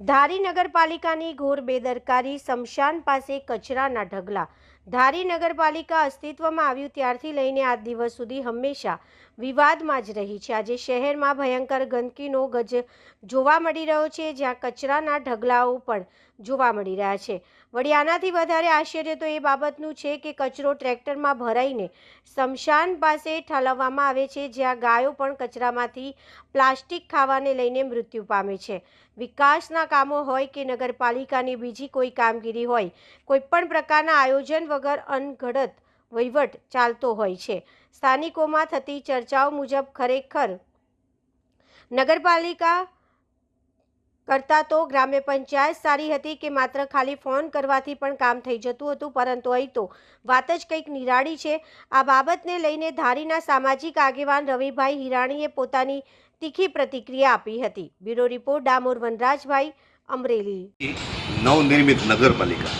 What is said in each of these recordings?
ધારી નગરપાલિકાની ઘોર બેદરકારી, સ્મશાન પાસે કચરાના ઢગલા। ધારી નગરપાલિકા અસ્તિત્વમાં આવ્યું ત્યારથી લઈને આજ દિવસ સુધી હંમેશા વિવાદમાં જ રહી છે। આજે શહેરમાં ભયંકર ગંદકીનો ગજ જોવા મળી રહ્યો છે, જ્યાં કચરાના ઢગલાઓ પણ જોવા મળી રહ્યા છે। વળી આનાથી વધારે આશ્ચર્ય તો એ બાબતનું છે કે કચરો ટ્રેક્ટરમાં ભરાઈને સ્મશાન પાસે ઠાલવવામાં આવે છે, જ્યાં ગાયો પણ કચરામાંથી પ્લાસ્ટિક ખાવાને લઈને મૃત્યુ પામે છે। વિકાસના કામો હોય કે નગરપાલિકાની બીજી કોઈ કામગીરી હોય, કોઈપણ પ્રકારના આયોજન વગર અનગઢત વહીવટ ચાલતો હોય છે। સ્થાનિકોમાં થતી ચર્ચાઓ મુજબ ખરેખર નગરપાલિકા કરતાં તો ગ્રામ્ય પંચાયત સારી હતી કે માત્ર ખાલી ફોન કરવાથી પણ કામ થઈ જતું હતું, પરંતુ અહીં તો વાત જ કંઈક નિરાળી છે। આ બાબતને લઈને ધારીના સામાજિક આગેવાન રવિભાઈ હિરાણીએ પોતાની તીખી પ્રતિક્રિયા આપી હતી। Bureau report Damor વનરાજભાઈ, Amreli. નવનિર્મિત નગરપાલિકા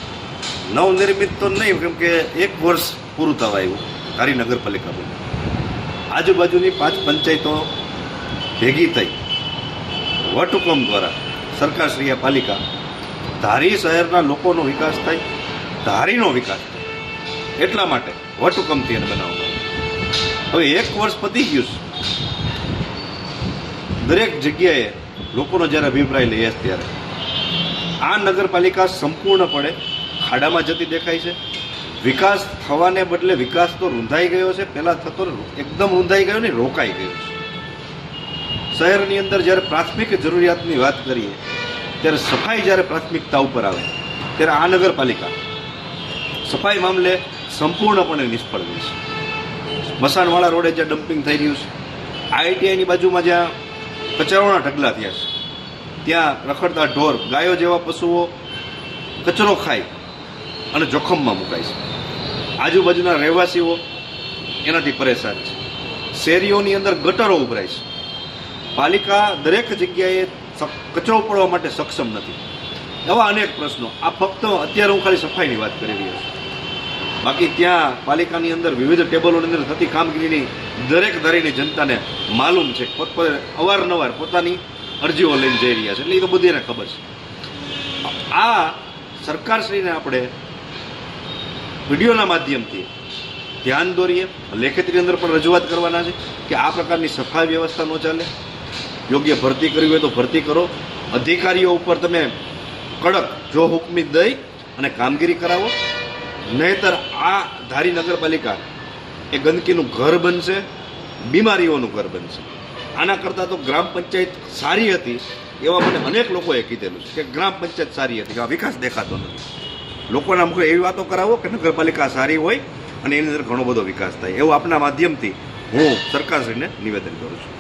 નવનિર્મિત તો નહીં, કેમ કે 1 વર્ષ પૂરું થવા આવ્યું ધારી નગરપાલિકા બની। આજુબાજુની 5 પંચાયતો ભેગી થઈ વટહુકમ દ્વારા સરકારશ્રીએ પાલિકા ધારી શહેરના લોકોનો વિકાસ થાય, ધારીનો વિકાસ થાય એટલા માટે વટહુકમથી એને બનાવવામાં આવ્યું। હવે 1 વર્ષ પતી ગયું છે, દરેક જગ્યાએ લોકોનો જ્યારે અભિપ્રાય લઈએ ત્યારે આ નગરપાલિકા સંપૂર્ણપણે ખાડામાં જતી દેખાય છે। વિકાસ થવાને બદલે વિકાસ તો રૂંધાઈ ગયો છે, પહેલાં થતો એકદમ રૂંધાઈ ગયો ને રોકાઈ ગયો છે। શહેરની અંદર જ્યારે પ્રાથમિક જરૂરિયાતની વાત કરીએ ત્યારે સફાઈ જ્યારે પ્રાથમિકતા ઉપર આવે ત્યારે આ નગરપાલિકા સફાઈ મામલે સંપૂર્ણપણે નિષ્ફળ ગઈ છે। મસાણવાળા રોડે જ્યાં ડમ્પિંગ થઈ રહ્યું છે, ITIની બાજુમાં જ્યાં કચરાઓના ઢગલા થયા છે, ત્યાં રખડતા ઢોર, ગાયો જેવા પશુઓ કચરો ખાય અને જોખમમાં મુકાય છે। આજુબાજુના રહેવાસીઓ એનાથી પરેશાન છે। શેરીઓની અંદર ગટરો ઉભરાય છે। પાલિકા દરેક જગ્યાએ કચરો પડવા માટે સક્ષમ નથી। એવા અનેક પ્રશ્નો। આ ફક્ત અત્યારે હું ખાલી સફાઈની વાત કરી રહ્યો છું, બાકી ત્યાં પાલિકાની અંદર વિવિધ ટેબલોની અંદર થતી કામગીરીની દરેક ધારીની જનતાને માલુમ છે। પોતપોતે અવારનવાર પોતાની અરજીઓ લઈને જઈ રહ્યા છે, એટલે એ તો બધીને ખબર છે। આ સરકારશ્રીને આપણે વિડીયોના માધ્યમથી ધ્યાન દોરીએ, લેખિતની અંદર પણ રજૂઆત કરવાના છે કે આ પ્રકારની સફાઈ વ્યવસ્થા ન ચાલે। યોગ્ય ભરતી કરવી હોય તો ભરતી કરો, અધિકારીઓ ઉપર તમે કડક જો હુકમી દઈ અને કામગીરી કરાવો, નહીંતર આ ધારી નગરપાલિકા એ ગંદકીનું ઘર બનશે, બીમારીઓનું ઘર બનશે। આના કરતાં તો ગ્રામ પંચાયત સારી હતી એવા મને અનેક લોકોએ કીધેલું છે કે ગ્રામ પંચાયત સારી હતી, કે આ વિકાસ દેખાતો નથી। લોકોના મુખે એવી વાતો કરાવો કે નગરપાલિકા સારી હોય અને એની અંદર ઘણો બધો વિકાસ થાય, એવું આપના માધ્યમથી હું સરકારશ્રીને નિવેદન કરું છું।